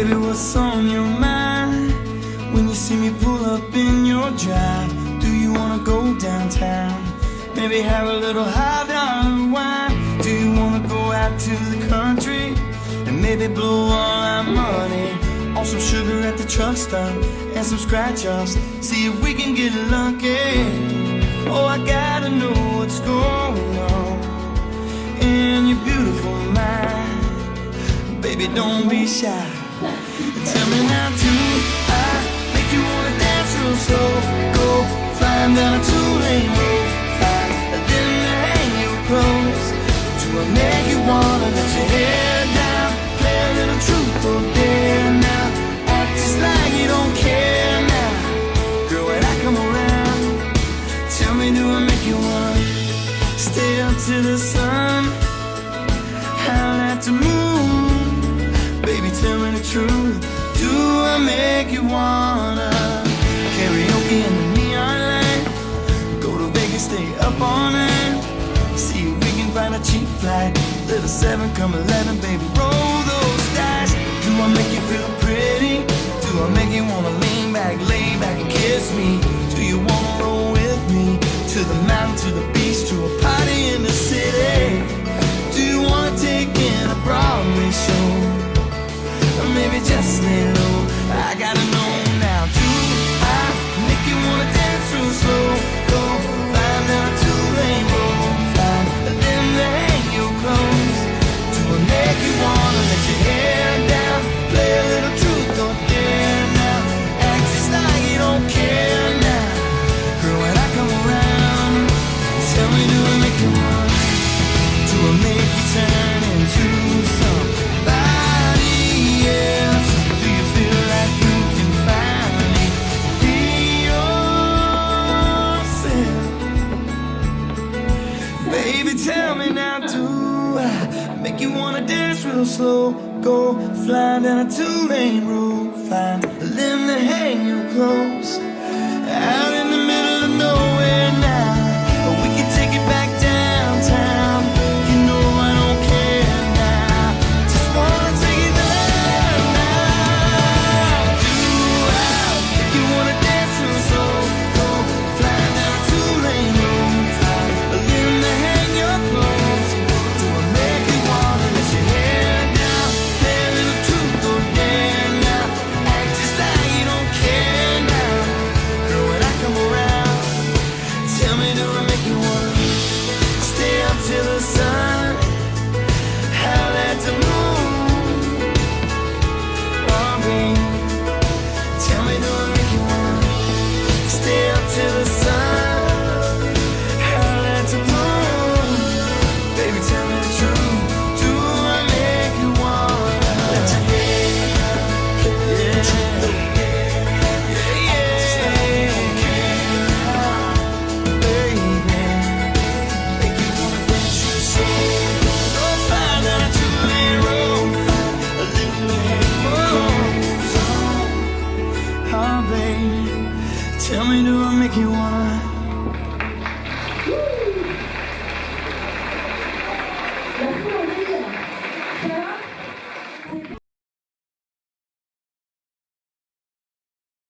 Baby, what's on your mind? When you see me pull up in your drive, do you wanna go downtown? Maybe have a little $5 wine. Do you wanna go out to the country and maybe blow all our money on some sugar at the truck stop and some scratch-offs? See if we can get lucky. Oh, I gotta know what's going on in your beautiful mind. Baby, don't be shy. Tell me now, do I make you wanna dance real slow? Go flying down a two-lane road, then hang your clothes. Do I make you wanna let your hair down, play a little truth or dare now? Act just like you don't care now. Girl, when I come around, tell me, do I make you wanna stay up to the sun, howl at the moon? Baby, tell me the truth. Do I make you wanna karaoke in the neon light? Go to Vegas, stay up all night. See if we can find a cheap flight. Little 7, come 11, baby, roll those dice. Do I make you feel pretty? Do I make you wanna lean back, lay back and kiss me? Do you wanna roll with me to the mountain, to the beach, to a party in the city? Do you wanna take in a Broadway show? Or maybe just lay low. I gotta know now. Do I make you wanna dance real slow? Go flying down a two-lane road, fine, and then hang your clothes. Do I make you wanna let your hair down, play a little truth or dare now? Act just like you don't care now. Girl, when I come around, tell me, do I make you wanna? Do I make you turn into somebody else? Do you feel like you can finally be yourself? Baby, tell me now, do I make you wanna dance real slow? Go flying down a two-lane road, find a limb to hang your clothes, out in the middle of nowhere now. Or we can take it back downtown. You know I don't care now. Just wanna take it there now. Do I make you wanna dance real slow? Go flying down a two-lane road, find a limb to hang your clothes. Do I make you wanna let your hair down, play a little truth or dare now? Act just like you don't care now. Girl, when I come around, tell me, do I make you wanna stay up till the sun, howl at the moon? Oh, baby, tell me, do I make you wanna stay up till the sun, howl at the moon? Baby, tell me the truth. Do I make you wanna let your hair down, yeah, baby, make you wanna dance your soul? Go flying down a two-lane road, a little bit more. Oh, baby, tell me, do I make you wanna